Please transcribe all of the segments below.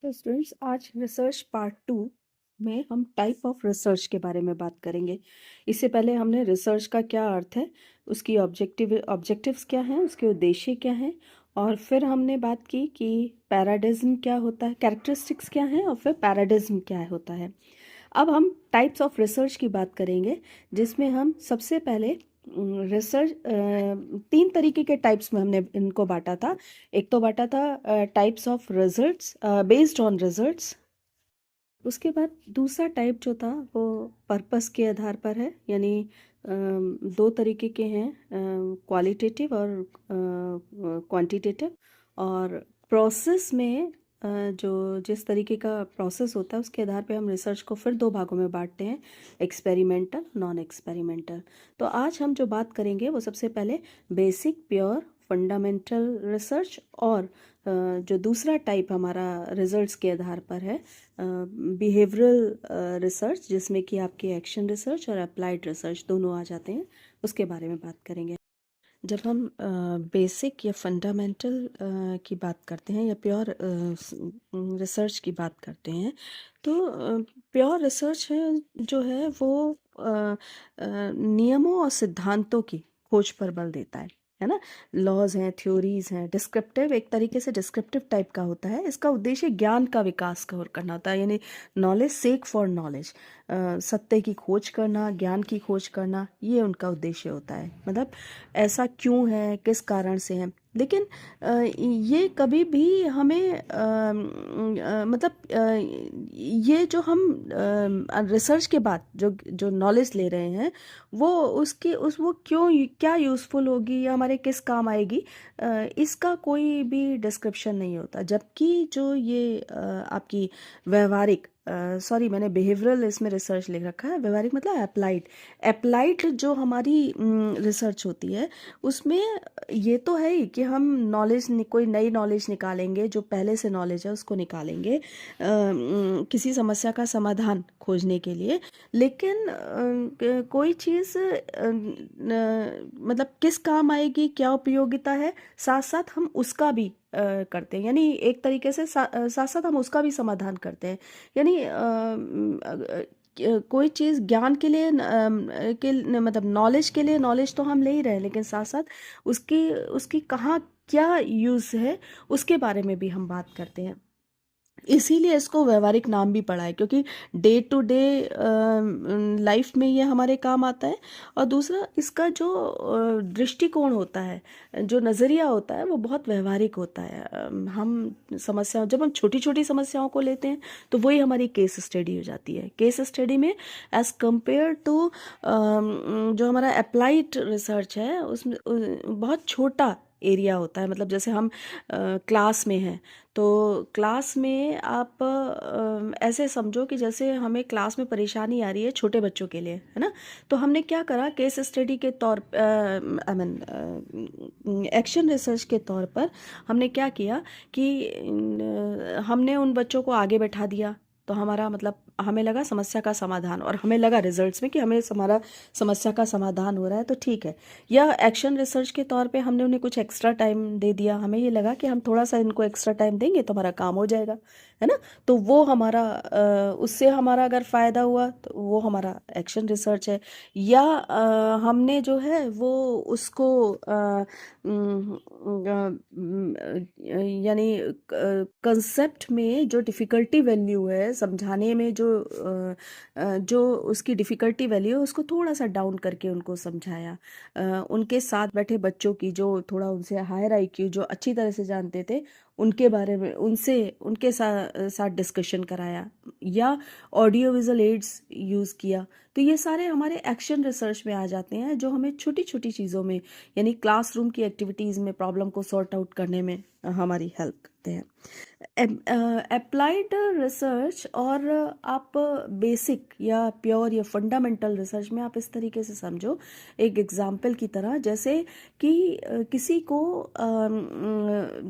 तो स्टूडेंट्स आज research part 2 में हम टाइप ऑफ रिसर्च के बारे में बात करेंगे। इससे पहले हमने रिसर्च का क्या अर्थ है, उसकी ऑब्जेक्टिव्स क्या हैं, उसके उद्देश्य क्या हैं, और फिर हमने बात की कि पैराडिज्म क्या होता है, कैरेक्टरिस्टिक्स क्या हैं, और फिर पैराडिज्म क्या होता है। अब हम टाइप्स ऑफ रिसर्च की बात करेंगे, जिसमें हम सबसे पहले रिसर्च 3 तरीके के टाइप्स में हमने इनको बांटा था। एक तो बांटा था types of results based on results. उसके बाद दूसरा टाइप जो था वो पर्पस के आधार पर है, यानी दो तरीके के हैं, क्वालिटेटिव और क्वांटिटेटिव। और प्रोसेस में जो जिस तरीके का प्रोसेस होता है उसके आधार पे हम रिसर्च को फिर दो भागों में बांटते हैं, एक्सपेरिमेंटल, नॉन एक्सपेरिमेंटल। तो आज हम जो बात करेंगे वो सबसे पहले बेसिक, प्योर, फंडामेंटल रिसर्च, और जो दूसरा टाइप हमारा रिजल्ट्स के आधार पर है, बिहेवियरल रिसर्च, जिसमें कि आपके एक्शन रिसर्च और अप्लाइड रिसर्च दोनों आ जाते हैं, उसके बारे में बात करेंगे। जब हम बेसिक या फंडामेंटल की बात करते हैं या प्योर रिसर्च की बात करते हैं, तो प्योर रिसर्च है जो है वो नियमों और सिद्धांतों की खोज पर बल देता है ना। लॉज हैं, थ्योरीज हैं, डिस्क्रिप्टिव, एक तरीके से डिस्क्रिप्टिव टाइप का होता है। इसका उद्देश्य ज्ञान का विकास करना होता है, यानी नॉलेज सेक फॉर नॉलेज, सत्य की खोज करना, ज्ञान की खोज करना, ये उनका उद्देश्य होता है। मतलब ऐसा क्यों है, किस कारण से है। लेकिन ये कभी भी हमें ये जो हम रिसर्च के बाद जो जो नॉलेज ले रहे हैं वो वो क्यों, क्या यूज़फुल होगी या हमारे किस काम आएगी, इसका कोई भी डिस्क्रिप्शन नहीं होता। जबकि जो ये आपकी व्यवहारिक, सॉरी मैंने बिहेवियरल इसमें रिसर्च लिख रखा है, व्यवहारिक मतलब अप्लाइड। अप्लाइड जो हमारी रिसर्च होती है उसमें ये तो है ही कि हम कोई नई नॉलेज निकालेंगे, जो पहले से नॉलेज है उसको निकालेंगे किसी समस्या का समाधान खोजने के लिए। लेकिन कोई चीज़ मतलब किस काम आएगी, क्या उपयोगिता है, साथ साथ हम उसका भी करते हैं। यानी एक तरीके से साथ साथ हम उसका भी समाधान करते हैं। यानी कोई चीज़ ज्ञान के लिए मतलब नॉलेज के लिए नॉलेज तो हम ले ही रहे हैं, लेकिन साथ साथ उसकी उसकी कहाँ क्या यूज़ है उसके बारे में भी हम बात करते हैं। इसीलिए इसको व्यवहारिक नाम भी पड़ा है, क्योंकि डे टू डे लाइफ में ये हमारे काम आता है। और दूसरा, इसका जो दृष्टिकोण होता है, जो नज़रिया होता है, वो बहुत व्यवहारिक होता है। जब हम छोटी छोटी समस्याओं को लेते हैं तो वही हमारी केस स्टडी हो जाती है। केस स्टडी में एज कंपेयर टू जो हमारा अप्लाइड रिसर्च है उसमें बहुत छोटा एरिया होता है। मतलब जैसे हम क्लास में हैं, तो क्लास में आप ऐसे समझो कि जैसे हमें क्लास में परेशानी आ रही है छोटे बच्चों के लिए, है ना। तो हमने क्या करा, केस स्टडी के तौर आई मीन एक्शन रिसर्च के तौर पर हमने क्या किया कि हमने उन बच्चों को आगे बैठा दिया। तो हमारा मतलब हमें लगा समस्या का समाधान, और हमें लगा रिजल्ट्स में कि हमारा समस्या का समाधान हो रहा है, तो ठीक है। या एक्शन रिसर्च के तौर पे हमने उन्हें कुछ एक्स्ट्रा टाइम दे दिया, हमें ये लगा कि हम थोड़ा सा इनको एक्स्ट्रा टाइम देंगे तो हमारा काम हो जाएगा, है ना। तो वो हमारा उससे हमारा अगर फ़ायदा हुआ तो वो हमारा एक्शन रिसर्च है। या हमने जो है वो उसको यानी कंसेप्ट में जो डिफ़िकल्टी वैल्यू है समझाने में, जो उसकी डिफ़िकल्टी वैल्यू है उसको थोड़ा सा डाउन करके उनको समझाया। उनके साथ बैठे बच्चों की जो थोड़ा उनसे हायर आईक्यू, जो अच्छी तरह से जानते थे, उनके बारे में उनके साथ डिस्कशन कराया। या ऑडियो विजुअल एड्स यूज़ किया। तो ये सारे हमारे एक्शन रिसर्च में आ जाते हैं, जो हमें छोटी छोटी चीज़ों में, यानी क्लासरूम की एक्टिविटीज़ में प्रॉब्लम को सॉर्ट आउट करने में हमारी हेल्प करते हैं। अप्लाइड रिसर्च और आप बेसिक या प्योर या फंडामेंटल रिसर्च में आप इस तरीके से समझो, एक एग्जांपल की तरह, जैसे कि किसी को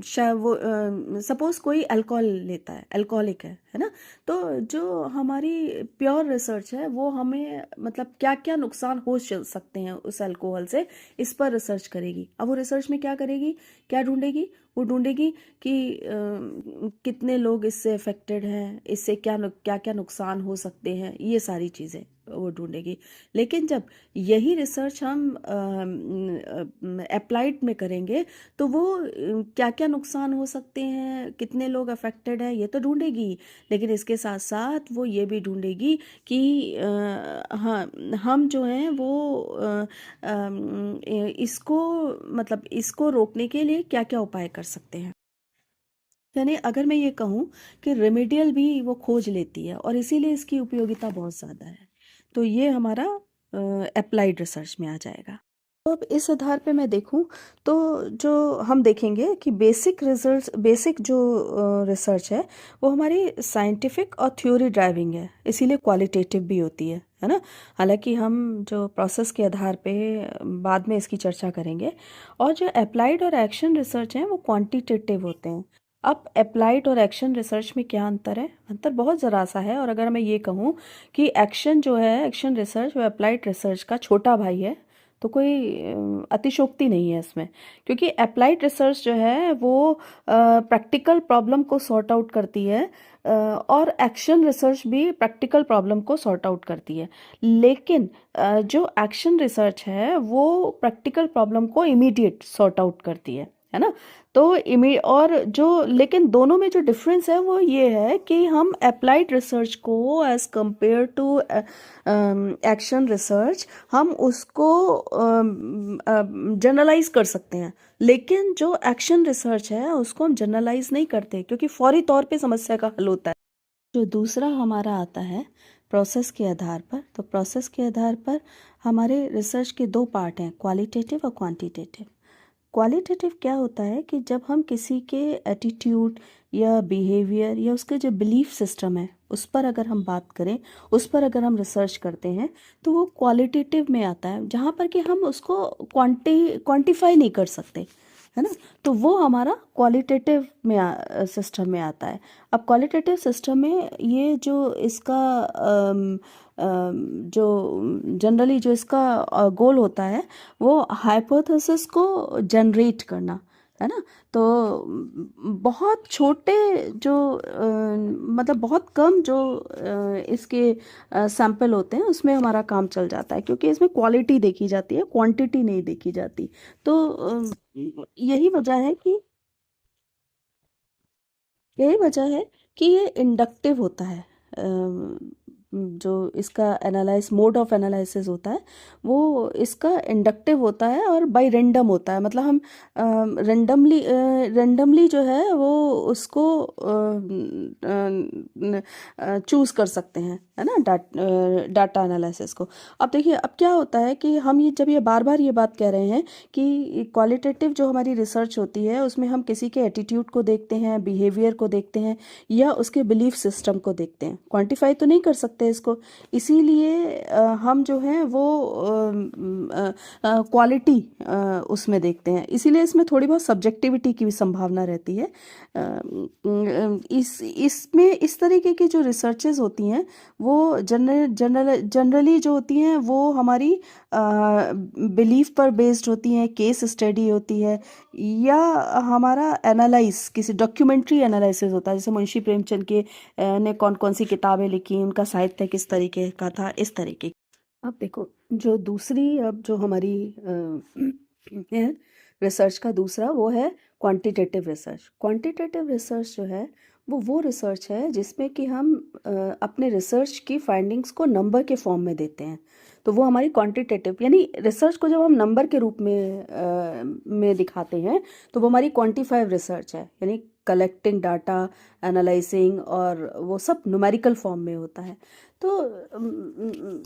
शायद वो सपोज कोई अल्कोहल लेता है, अल्कोहलिक है ना। तो जो हमारी प्योर रिसर्च है वो हमें मतलब क्या क्या नुकसान हो सकते हैं उस अल्कोहल से, इस पर रिसर्च करेगी। अब वो रिसर्च में क्या करेगी, क्या ढूंढेगी, वो ढूंढेगी कि कितने लोग इससे अफेक्टेड हैं, इससे क्या क्या क्या नुकसान हो सकते हैं, ये सारी चीज़ें वो ढूंढेगी। लेकिन जब यही रिसर्च हम अप्लाइड में करेंगे तो वो क्या क्या नुकसान हो सकते हैं, कितने लोग अफेक्टेड हैं, ये तो ढूंढेगी। लेकिन इसके साथ साथ वो ये भी ढूंढेगी कि हाँ, हम जो हैं वो इसको मतलब इसको रोकने के लिए क्या क्या उपाय कर सकते हैं। यानी अगर मैं ये कहूँ कि रेमेडियल भी वो खोज लेती है और इसीलिए इसकी उपयोगिता बहुत ज़्यादा है। तो ये हमारा अप्लाइड रिसर्च में आ जाएगा। तो अब इस आधार पे मैं देखूं तो जो हम देखेंगे कि बेसिक जो रिसर्च है वो हमारी साइंटिफिक और थ्योरी ड्राइविंग है, इसीलिए क्वालिटेटिव भी होती है ना। हालांकि हम जो प्रोसेस के आधार पे बाद में इसकी चर्चा करेंगे। और जो अप्लाइड और एक्शन रिसर्च हैं वो क्वांटिटेटिव होते हैं। अब अप्लाइड और एक्शन रिसर्च में क्या अंतर है? अंतर बहुत ज़रा सा है। और अगर मैं ये कहूँ कि एक्शन जो है, एक्शन रिसर्च वो अप्लाइड रिसर्च का छोटा भाई है, तो कोई अतिशयोक्ति नहीं है इसमें। क्योंकि अप्लाइड रिसर्च जो है वो प्रैक्टिकल प्रॉब्लम को सॉर्ट आउट करती है, और एक्शन रिसर्च भी प्रैक्टिकल प्रॉब्लम को सॉर्ट आउट करती है। लेकिन जो एक्शन रिसर्च है वो प्रैक्टिकल प्रॉब्लम को इमीडिएट सॉर्ट आउट करती है ना। तो और जो लेकिन दोनों में जो डिफरेंस है वो ये है कि हम अप्लाइड रिसर्च को as compare to action research हम उसको जनरलाइज कर सकते हैं। लेकिन जो एक्शन रिसर्च है उसको हम जनरलाइज नहीं करते, क्योंकि फौरी तौर पे समस्या का हल होता है। जो दूसरा हमारा आता है प्रोसेस के आधार पर, तो प्रोसेस के आधार पर हमारे रिसर्च के दो पार्ट हैं, क्वालिटेटिव और क्वांटिटेटिव। क्वालिटेटिव क्या होता है कि जब हम किसी के एटीट्यूड या बिहेवियर या उसके जो बिलीफ सिस्टम है उस पर अगर हम बात करें, उस पर अगर हम रिसर्च करते हैं, तो वो क्वालिटेटिव में आता है, जहाँ पर कि हम उसको क्वांटिफाई नहीं कर सकते, है ना। तो वो हमारा क्वालिटेटिव में सिस्टम में आता है। अब क्वालिटेटिव सिस्टम में ये जो इसका जो जनरली जो इसका गोल होता है वो हाइपोथेसिस को जनरेट करना, है ना। तो बहुत छोटे जो मतलब बहुत कम जो इसके सैंपल होते हैं उसमें हमारा काम चल जाता है, क्योंकि इसमें क्वालिटी देखी जाती है, क्वांटिटी नहीं देखी जाती। तो यही वजह है कि यही वजह है कि ये इंडक्टिव होता है। जो इसका एनालाइज मोड ऑफ एनालिसिस होता है वो इसका इंडक्टिव होता है और बाय रेंडम होता है। मतलब हम रेंडमली जो है वो उसको चूज कर सकते हैं, है ना, डाटा एनालिसिस को। अब देखिए, अब क्या होता है कि हम जब ये बार बार ये बात कह रहे हैं कि क्वालिटेटिव जो हमारी रिसर्च होती है उसमें हम किसी के एटीट्यूड को देखते हैं, बिहेवियर को देखते हैं या उसके बिलीफ सिस्टम को देखते हैं, क्वांटिफाई तो नहीं कर सकते इसको। इसीलिए हम जो है वो क्वालिटी उसमें देखते हैं। इसीलिए इसमें थोड़ी बहुत सब्जेक्टिविटी की भी संभावना रहती है। इसमें इस तरीके की जो रिसर्चेज होती हैं वो जनरली जो होती हैं वो हमारी बिलीफ पर बेस्ड होती हैं, केस स्टडी होती है, या हमारा एनालाइज किसी डॉक्यूमेंट्री एनालिसिस होता है, जैसे मुंशी प्रेमचंद के ने कौन कौन सी किताबें लिखी, उनका साहित्य किस तरीके का था, इस तरीके। अब देखो, जो दूसरी अब जो हमारी है रिसर्च का दूसरा, वो है क्वांटिटेटिव रिसर्च। क्वांटिटेटिव रिसर्च जो है वो रिसर्च है जिसमें कि हम अपने रिसर्च की फाइंडिंग्स को नंबर के फॉर्म में देते हैं। तो वो हमारी क्वांटिटेटिव, यानी रिसर्च को जब हम नंबर के रूप में दिखाते हैं तो वो हमारी क्वांटिफाइव रिसर्च है, यानी कलेक्टिंग डाटा, एनालाइजिंग, और वो सब न्यूमेरिकल फॉर्म में होता है। तो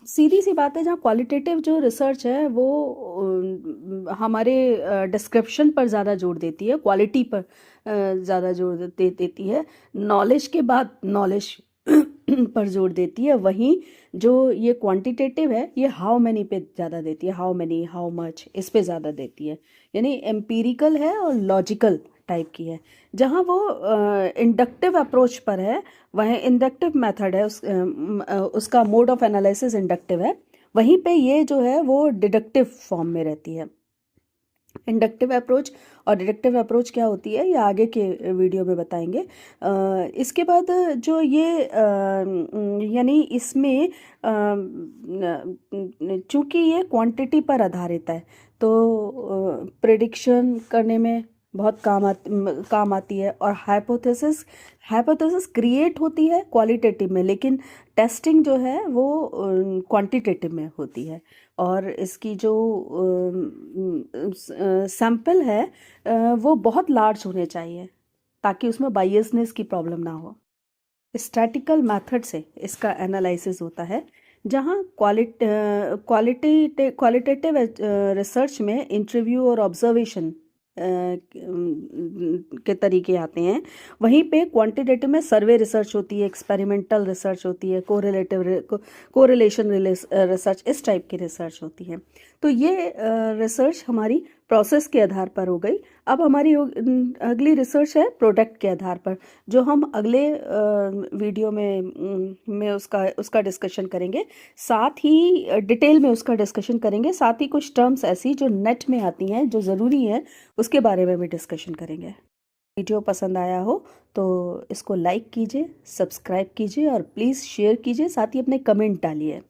सीधी सी बात है, जहाँ क्वालिटेटिव जो रिसर्च है वो हमारे डिस्क्रिप्शन पर ज़्यादा जोर देती है, क्वालिटी पर ज़्यादा जोर देती है, नॉलेज के बाद नॉलेज पर जोर देती है। वहीं जो ये क्वांटिटेटिव है ये हाउ मैनी पे ज़्यादा देती है, हाउ मैनी, हाउ मच, इस पे ज़्यादा देती है, यानी एम्पीरिकल है और लॉजिकल टाइप की है। जहाँ वो इंडक्टिव अप्रोच पर है, वह इंडक्टिव मेथड है, उसका मोड ऑफ एनालिसिस इंडक्टिव है, वहीं पे ये जो है वो डिडक्टिव फॉर्म में रहती है। इंडक्टिव अप्रोच और डिडक्टिव अप्रोच क्या होती है, ये आगे के वीडियो में बताएंगे। इसके बाद जो ये यानी इसमें चूंकि ये क्वांटिटी पर आधारित है, तो प्रेडिक्शन करने में बहुत काम आती है। और हाइपोथेसिस हाइपोथेसिस क्रिएट होती है क्वालिटेटिव में, लेकिन टेस्टिंग जो है वो क्वांटिटेटिव में होती है। और इसकी जो सैंपल है वो बहुत लार्ज होने चाहिए ताकि उसमें बायसनेस की प्रॉब्लम ना हो। स्टैटिकल मेथड से इसका एनालिसिस होता है, जहाँ क्वालिटेटिव रिसर्च में इंटरव्यू और ऑब्जर्वेशन के तरीके आते हैं। वहीं पे क्वांटिटेटिव में सर्वे रिसर्च होती है, एक्सपेरिमेंटल रिसर्च होती है, कोरिलेशन रिसर्च, इस टाइप की रिसर्च होती है। तो ये रिसर्च हमारी प्रोसेस के आधार पर हो गई। अब हमारी अगली रिसर्च है प्रोडक्ट के आधार पर, जो हम अगले वीडियो में उसका डिस्कशन करेंगे। साथ ही डिटेल में उसका डिस्कशन करेंगे। साथ ही कुछ टर्म्स ऐसी जो नेट में आती हैं, जो ज़रूरी है, उसके बारे में भी डिस्कशन करेंगे। वीडियो पसंद आया हो तो इसको लाइक कीजिए, सब्सक्राइब कीजिए और प्लीज़ शेयर कीजिए। साथ ही अपने कमेंट डालिए।